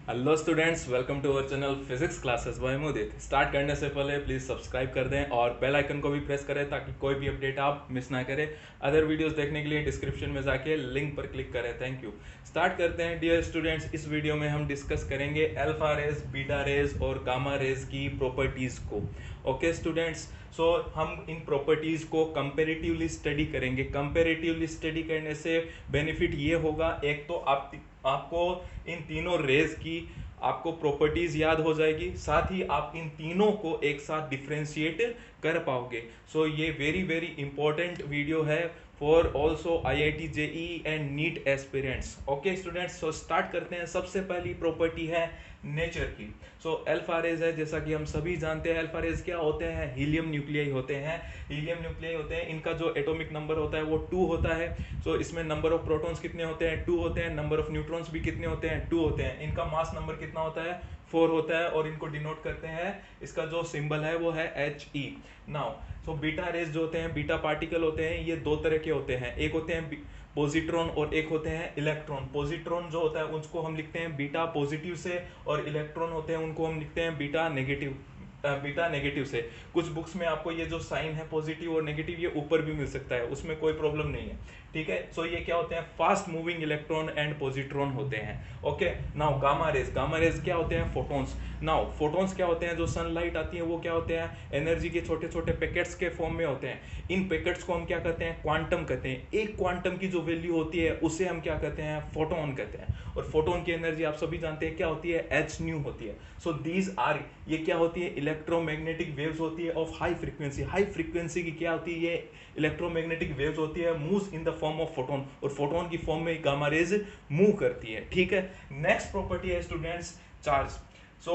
Hello students, welcome to our channel physics classes by Modit. Start करने से पहले please subscribe कर दें और बेल आइकन को भी प्रेस करें ताकि कोई भी अपडेट आप मिस ना करें। अदर वीडियोस देखने के लिए डिस्क्रिप्शन में जाके लिंक पर क्लिक करें। Thank you. स्टार्ट करते हैं डियर स्टूडेंट्स। इस वीडियो में हम डिस्कस करेंगे अल्फा रेज, बीटा रेज और गामा रेज की प्रॉपर्टीज़ को। ओके स्टूडेंट्स, सो हम इन प्रॉपर्टीज़ को कंपेरेटिवली स्टडी करेंगे। कंपेरेटिवली स्टडी करने से बेनिफिट ये होगा, एक तो आपको इन तीनों रेज की आपको प्रॉपर्टीज याद हो जाएगी, साथ ही आप इन तीनों को एक साथ डिफ्रेंशिएट कर पाओगे। सो ये वेरी वेरी इंपॉर्टेंट वीडियो है for also IIT JEE and NEET aspirants. Okay students, so start करते हैं। सबसे पहली प्रॉपर्टी है नेचर की। सो अल्फा रेज है, जैसा कि हम सभी जानते हैं अल्फा रेज क्या होते हैं, हीलियम न्यूक्लियाई होते हैं। हीलियम न्यूक्लियाई होते हैं, इनका जो एटॉमिक नंबर होता है वो 2 होता है। सो इसमें नंबर ऑफ प्रोटॉन्स कितने होते हैं, 2 होते हैं। नंबर ऑफ न्यूट्रॉन्स भी कितने होते हैं, 2 होते हैं। इनका मास नंबर कितना होता है, 4 होता है, और इनको डिनोट करते हैं, इसका जो सिंबल है वो है He। Now so beta raise जो होते हैं, बीटा पार्टिकल होते हैं, ये दो तरह के होते हैं। एक होते हैं पॉजिट्रॉन और एक होते हैं इलेक्ट्रॉन। पॉजिट्रॉन जो होता है उसको हम लिखते हैं बीटा पॉजिटिव से, और इलेक्ट्रॉन होते हैं उनको हम लिखते हैं बीटा नेगेटिव से। कुछ बुक्स में आपको ये जो साइन है पॉजिटिव और नेगेटिव ये ऊपर भी मिल सकता है, उसमें कोई प्रॉब्लम नहीं है। ठीक है, सो ये क्या होते हैं, fast moving electron and positron होते हैं। Okay, now gamma rays. Gamma rays क्या होते हैं, फोटॉन्स। नाउ फोटॉन्स क्या होते हैं, जो सनलाइट आती है वो क्या होते हैं, एनर्जी के छोटे छोटे पैकेट्स के फॉर्म में होते हैं। इन पैकेट्स को हम क्या कहते हैं, क्वांटम कहते हैं। एक क्वांटम की जो वैल्यू होती है उसे हम क्या कहते हैं, फोटोन कहते हैं। और फोटोन की एनर्जी आप सभी जानते हैं क्या होती है, एच न्यू होती है। सो दीज आर, ये क्या होती है, इलेक्ट्रोमैग्नेटिक वेव्स होती है of high frequency. High frequency की क्या होती है, ये इलेक्ट्रोमैग्नेटिक वेव्स होती है, moves in the form of photon, और फोटोन की फॉर्म में गामा रेज मूव करती है। ठीक है, नेक्स्ट प्रॉपर्टी है students, charge. So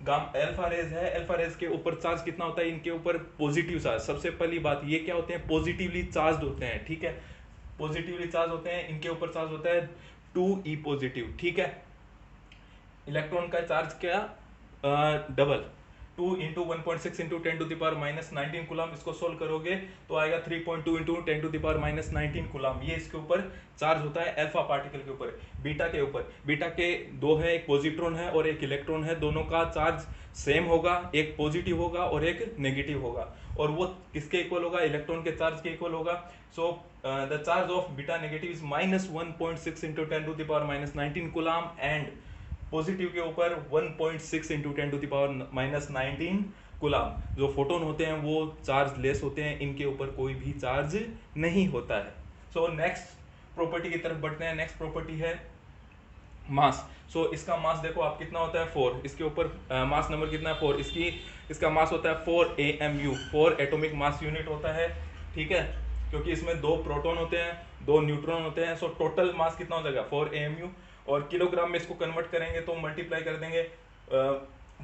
alpha rays है, अल्फा रेज के ऊपर चार्ज कितना होता है, इनके ऊपर पॉजिटिव चार्ज। सबसे पहली बात, ये क्या होते हैं, पॉजिटिवली चार्ज होते हैं। ठीक है, पॉजिटिवली चार्ज होते हैं, इनके ऊपर चार्ज होता है 2E पॉजिटिव। ठीक है, इलेक्ट्रॉन का चार्ज क्या, डबल, 2 इंटू 1.6 इंटू 10⁻⁻19 कूलम। इसको सोल्व करोगे तो आएगा 3.2 इंटू 10⁻⁻19 कूलम। ये इसके ऊपर चार्ज होता है अल्फा पार्टिकल के ऊपर। बीटा के ऊपर, बीटा के दो है, एक पॉजिट्रॉन है और एक इलेक्ट्रॉन है। दोनों का चार्ज सेम होगा, एक पॉजिटिव होगा और एक नेगेटिव होगा, और वो किसके इक्वल होगा, इलेक्ट्रॉन के चार्ज के इक्वल होगा। So the charge of beta negative is -1.6 into 10⁻⁻19 coulomb, and positive के ऊपर 1.6 इंटू 10⁻⁻19 कूलम। जो फोटोन होते हैं वो चार्ज लेस होते हैं, इनके ऊपर कोई भी चार्ज नहीं होता है। सो नेक्स्ट प्रॉपर्टी की तरफ बढ़ते हैं। नेक्स्ट प्रॉपर्टी है मास। सो इसका मास देखो आप कितना होता है, 4। इसके ऊपर मास नंबर कितना है, 4। इसका मास होता है 4 AMU, 4 एटॉमिक मास यूनिट होता है। ठीक है, क्योंकि इसमें 2 प्रोटॉन होते हैं, 2 न्यूट्रॉन होते हैं। सो टोटल मास कितना हो जाएगा, 4 AMU। और किलोग्राम में इसको कन्वर्ट करेंगे तो मल्टीप्लाई कर देंगे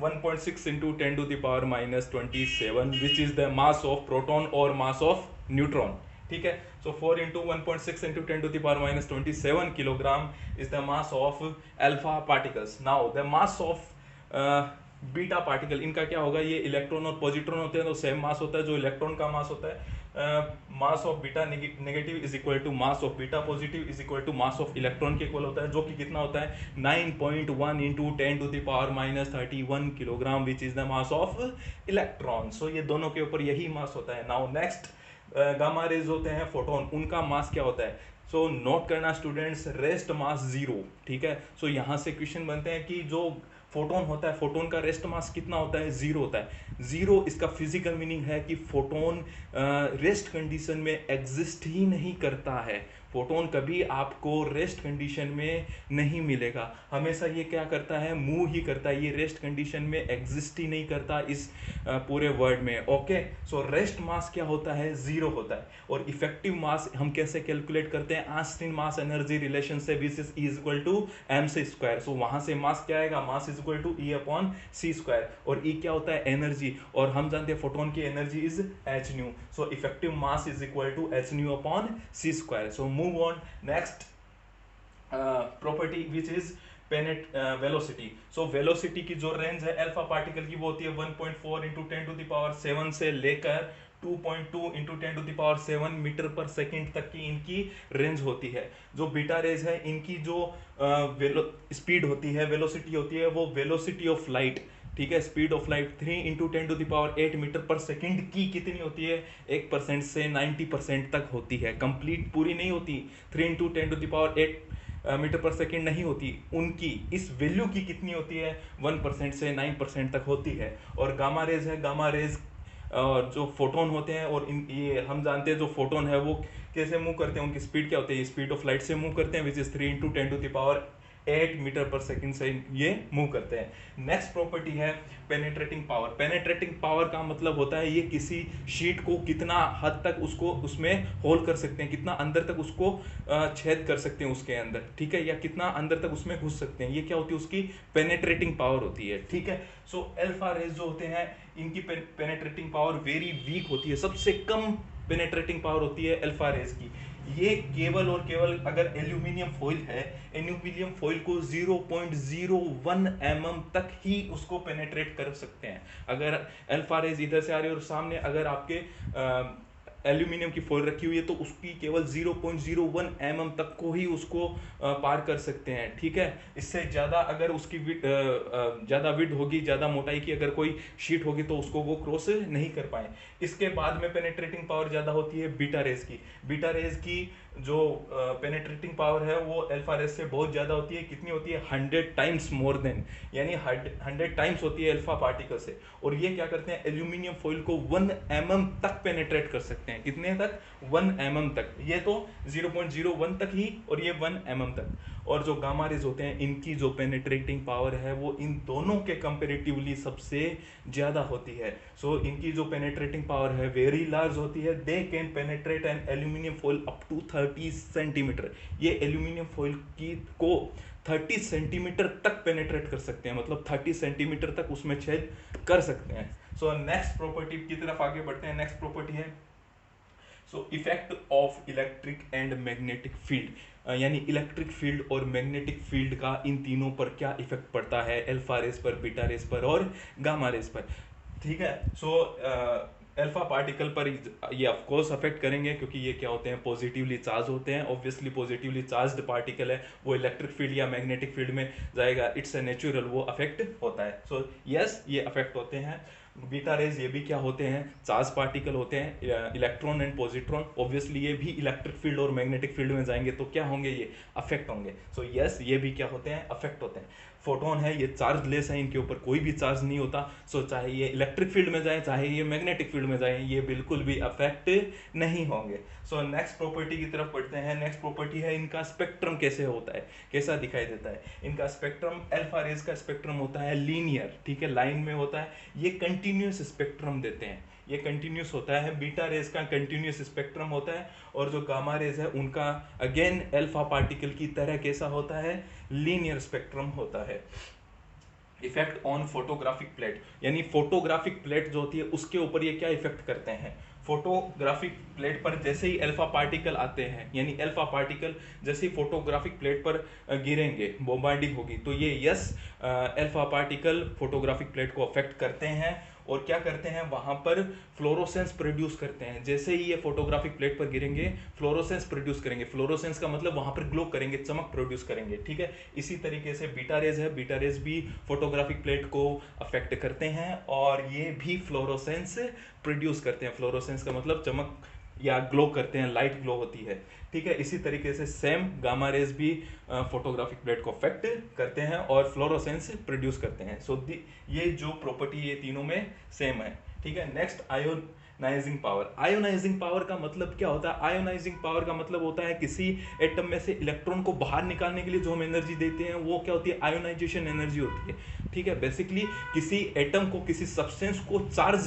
1.6 into 10⁻⁻27, which is the mass of proton और मास ऑफ न्यूट्रॉन। ठीक है, सो 4 into 1.6 into 10⁻⁻27 kilogram is the mass of alpha particles. Now the mass of beta particle, इनका क्या होगा, ये इलेक्ट्रॉन और पॉजिट्रॉन होते हैं तो सेम मास होता है जो इलेक्ट्रॉन का मास होता है। Mass of beta negative is equal to mass of beta positive is equal to mass of electron के इक्वल होता है, जो कि कितना होता है 9.1 into 10⁻⁻31 kilogram, which is the mass of electron. So ये दोनों के ऊपर यही मास होता है। नाउ नेक्स्ट, गामा रेज होते हैं फोटोन, उनका मास क्या होता है। सो नोट करना स्टूडेंट्स, रेस्ट मास 0। ठीक है, सो यहाँ से क्वेश्चन बनते हैं कि जो फोटोन होता है, फोटोन का रेस्ट मास कितना होता है, 0 होता है। 0 इसका फिजिकल मीनिंग है कि फोटोन रेस्ट कंडीशन में एग्जिस्ट ही नहीं करता है। फोटोन कभी आपको रेस्ट कंडीशन में नहीं मिलेगा, हमेशा ये क्या करता है, मूव ही करता है। ये रेस्ट कंडीशन में एग्जिस्ट ही नहीं करता इस पूरे वर्ल्ड में। ओके, सो रेस्ट मास क्या होता है, 0 होता है। और इफेक्टिव मास हम कैसे कैलकुलेट करते हैं, आइंस्टीन मास एनर्जी रिलेशन से, which is E equal to mc²। So वहां से मास क्या आएगा, मास इज इक्वल टू E/c²। और E क्या होता है, एनर्जी, और हम जानते हैं फोटोन की energy is hν। So effective mass is equal to hν/c²। So move on next property which is velocity. So velocity की जो रेंज है अल्फा पार्टिकल की वो होती है 1.4 इंटू 10⁻⁷ से लेकर 2.2 इंटू 10⁻7 मीटर पर सेकेंड तक की इनकी रेंज होती है। जो बीटा रेज है इनकी जो स्पीड होती है, वेलोसिटी होती है, वो वेलोसिटी ऑफ लाइट, ठीक है, speed of light 3 into 10⁸ metre पर सेकेंड की कितनी होती है, 1% से 90% तक होती है। कंप्लीट पूरी नहीं होती, 3 इंटू 10⁸ मीटर पर सेकेंड नहीं होती, उनकी इस वैल्यू की कितनी होती है, 1% से 9% तक होती है। और गामा रेज है, गामा रेज और जो फोटोन होते हैं, और ये हम जानते हैं जो फोटोन है वो कैसे मूव करते हैं, उनकी स्पीड क्या होती है, स्पीड ऑफ लाइट से मूव करते हैं, विच इज 3 इंटू 10⁸ मीटर पर सेकेंड से ये मूव करते हैं। नेक्स्ट प्रॉपर्टी है पेनेट्रेटिंग पावर। पेनेट्रेटिंग पावर का मतलब होता है ये किसी शीट को कितना हद तक उसको उसमें होल कर सकते हैं, कितना अंदर तक उसको छेद कर सकते हैं उसके अंदर, ठीक है, या कितना अंदर तक उसमें घुस सकते हैं, ये क्या होती है, उसकी पेनेट्रेटिंग पावर होती है, ठीक है। सो अल्फा रेज जो होते हैं इनकी पेनेट्रेटिंग पावर वेरी वीक होती है, सबसे कम पेनेट्रेटिंग पावर होती है अल्फा रेज की। ये केवल और केवल अगर एल्यूमिनियम फॉइल है, एल्यूमिनियम फॉइल को 0.01 mm तक ही उसको पेनेट्रेट कर सकते हैं। अगर अल्फा रेज इधर से आ रही है और सामने अगर आपके एल्यूमिनियम की फॉइल रखी हुई है तो उसकी केवल 0.01 mm तक को ही उसको पार कर सकते हैं, ठीक है। इससे ज़्यादा अगर उसकी ज़्यादा विड्थ होगी, ज़्यादा मोटाई की अगर कोई शीट होगी तो उसको वो क्रॉस नहीं कर पाए। इसके बाद में पेनेट्रेटिंग पावर ज़्यादा होती है बीटा रेज की। बीटा रेज की जो पेनेट्रेटिंग पावर है वो अल्फा रेज से बहुत ज़्यादा होती है। कितनी होती है, 100 टाइम्स मोर देन, यानी 100 टाइम्स होती है अल्फा पार्टिकल से। और ये क्या करते हैं, एल्यूमिनियम फॉइल को 1 mm तक पेनेट्रेट कर सकते हैं। कितने तक, 1 mm तक। ये तो 0.01 तक ही, और ये 1 mm तक। और जो गामा रेज होते हैं इनकी जो पेनेट्रेटिंग पावर है वो इन दोनों के कंपेरेटिवली सबसे ज़्यादा होती है। सो इनकी जो पेनेट्रेटिंग पावर है वेरी लार्ज होती है। They can penetrate an aluminium foil up to 30 centimetre. ये एल्यूमिनियम फॉइल की को 30 सेंटीमीटर तक पेनेट्रेट कर सकते हैं, मतलब 30 सेंटीमीटर तक उसमें छेद कर सकते हैं। सो नेक्स्ट प्रॉपर्टी की तरफ आगे बढ़ते हैं। नेक्स्ट प्रॉपर्टी है effect of electric and magnetic field, यानी इलेक्ट्रिक फील्ड और मैग्नेटिक फील्ड का इन तीनों पर क्या इफेक्ट पड़ता है, अल्फा रेज पर, बीटा रेज पर और गामा रेज पर, ठीक है। अल्फा पार्टिकल पर ये ऑफ कोर्स अफेक्ट करेंगे, क्योंकि ये क्या होते हैं, पॉजिटिवली चार्ज होते हैं। ऑब्वियसली पॉजिटिवली चार्ज्ड पार्टिकल है, वो इलेक्ट्रिक फील्ड या मैग्नेटिक फील्ड में जाएगा, इट्स ए नेचुरल, वो अफेक्ट होता है। सो यस, ये अफेक्ट होते हैं। बीटा रेज ये भी क्या होते हैं, चार्ज पार्टिकल होते हैं, इलेक्ट्रॉन एंड पॉजिट्रॉन। ऑब्वियसली ये भी इलेक्ट्रिक फील्ड और मैग्नेटिक फील्ड में जाएंगे तो क्या होंगे, ये अफेक्ट होंगे। सो यस, ये भी क्या होते हैं, अफेक्ट होते हैं। फोटोन है ये चार्ज लेस है, इनके ऊपर कोई भी चार्ज नहीं होता। सो चाहे ये इलेक्ट्रिक फील्ड में जाए चाहे ये मैग्नेटिक फील्ड में जाए, ये बिल्कुल भी अफेक्ट नहीं होंगे। सो नेक्स्ट प्रॉपर्टी की तरफ बढ़ते हैं। नेक्स्ट प्रॉपर्टी है इनका स्पेक्ट्रम कैसे होता है, कैसा दिखाई देता है। इनका स्पेक्ट्रम, अल्फा रेज का स्पेक्ट्रम होता है लीनियर, ठीक है, लाइन में होता है। ये कंटिन्यूस स्पेक्ट्रम देते हैं, ये कंटिन्यूस होता है। बीटा रेज का कंटिन्यूस स्पेक्ट्रम होता है, और जो गामा रेज है उनका अगेन अल्फा पार्टिकल की तरह कैसा होता है, लीनियर स्पेक्ट्रम होता है। इफेक्ट ऑन फोटोग्राफिक प्लेट, यानी फोटोग्राफिक प्लेट जो होती है उसके ऊपर ये क्या इफेक्ट करते हैं। फोटोग्राफिक प्लेट पर जैसे ही अल्फा पार्टिकल आते हैं, यानी अल्फा पार्टिकल जैसे ही फोटोग्राफिक प्लेट पर गिरेंगे, बोम्बार्डिंग होगी, तो ये yes alpha particle photographic plate को अफेक्ट करते हैं। और क्या करते हैं, वहां पर फ्लोरोसेंस प्रोड्यूस करते हैं। जैसे ही ये फोटोग्राफिक प्लेट पर गिरेंगे फ्लोरोसेंस प्रोड्यूस करेंगे। फ्लोरोसेंस का मतलब वहां पर ग्लो करेंगे, चमक प्रोड्यूस करेंगे, ठीक है। इसी तरीके से बीटा रेज है, बीटा रेज भी फोटोग्राफिक प्लेट को अफेक्ट करते हैं और ये भी फ्लोरोसेंस प्रोड्यूस करते हैं। फ्लोरोसेंस का मतलब चमक या ग्लो करते हैं, लाइट ग्लो होती है, ठीक है। इसी तरीके से सेम गामा रेज भी फोटोग्राफिक प्लेट को अफेक्ट करते हैं और फ्लोरोसेंस प्रोड्यूस करते हैं। ये जो प्रॉपर्टी ये तीनों में सेम है, ठीक है। Next ionising power. Ionising power का मतलब क्या होता है, आयोनाइजिंग पावर का मतलब होता है किसी एटम में से इलेक्ट्रॉन को बाहर निकालने के लिए जो हम एनर्जी देते हैं वो क्या होती है, आयोनाइजेशन एनर्जी होती है, ठीक है। बेसिकली किसी एटम को, किसी सब्सटेंस को चार्ज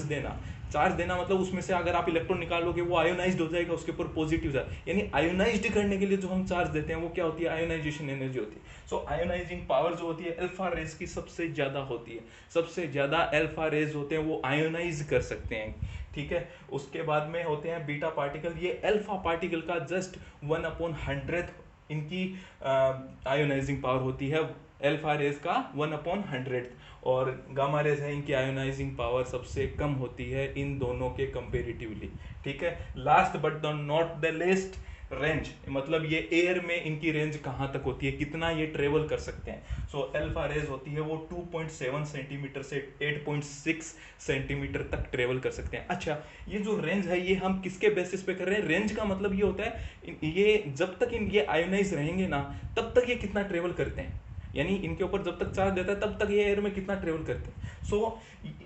देना मतलब उसमें से अगर आप इलेक्ट्रॉन निकालोगे वो आयोनाइज्ड हो जाएगा, उसके ऊपर पॉजिटिव चार्ज, यानी आयोनाइज्ड करने के लिए जो हम चार्ज देते हैं वो क्या होती है, आयोनाइजेशन एनर्जी होती है। सो आयोनाइजिंग पावर जो होती है अल्फा रेज की सबसे ज्यादा होती है। सबसे ज्यादा अल्फा रेज होते हैं वो आयोनाइज कर सकते हैं, ठीक है। उसके बाद में होते हैं बीटा पार्टिकल। ये अल्फा पार्टिकल का जस्ट 1/100th इनकी आयोनाइजिंग पावर होती है अल्फा रेज का 1/100, और गामा रेज है इनकी आयोनाइजिंग पावर सबसे कम होती है इन दोनों के कंपेरेटिवली। ठीक है, last but not the लेस्ट, range, मतलब ये एयर में इनकी रेंज कहाँ तक होती है, कितना ये ट्रेवल कर सकते हैं। सो अल्फा रेज होती है वो 2.7 सेंटीमीटर से 8.6 सेंटीमीटर तक ट्रेवल कर सकते हैं। अच्छा, ये जो रेंज है ये हम किसके बेसिस पे कर रहे हैं? रेंज का मतलब ये होता है ये जब तक ये आयोनाइज रहेंगे ना तब तक ये कितना ट्रेवल करते हैं, यानी इनके ऊपर जब तक चार्ज देता है तब तक ये एयर में कितना ट्रेवल करते हैं। सो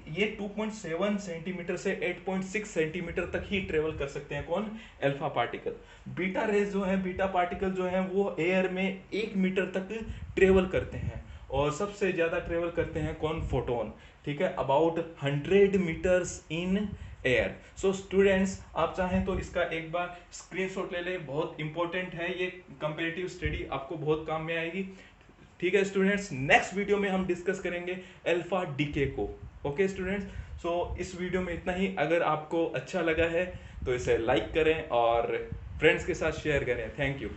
ये 2.7 सेंटीमीटर से 8.6 सेंटीमीटर तक ही ट्रेवल कर सकते हैं कौन? Alpha particle. बीटा रेज जो है, बीटा पार्टिकल जो है वो एयर में 1 मीटर तक ट्रेवल करते हैं, और सबसे ज्यादा ट्रेवल करते हैं कौन? फोटोन। ठीक है, about 100 metres in air. So students, आप चाहें तो इसका एक बार स्क्रीनशॉट ले ले, बहुत इंपॉर्टेंट है ये कंपैरेटिव स्टडी, आपको बहुत काम में आएगी। ठीक है स्टूडेंट्स, नेक्स्ट वीडियो में हम डिस्कस करेंगे अल्फा डीके को। ओके स्टूडेंट्स, सो इस वीडियो में इतना ही। अगर आपको अच्छा लगा है तो इसे लाइक करें और फ्रेंड्स के साथ शेयर करें। Thank you.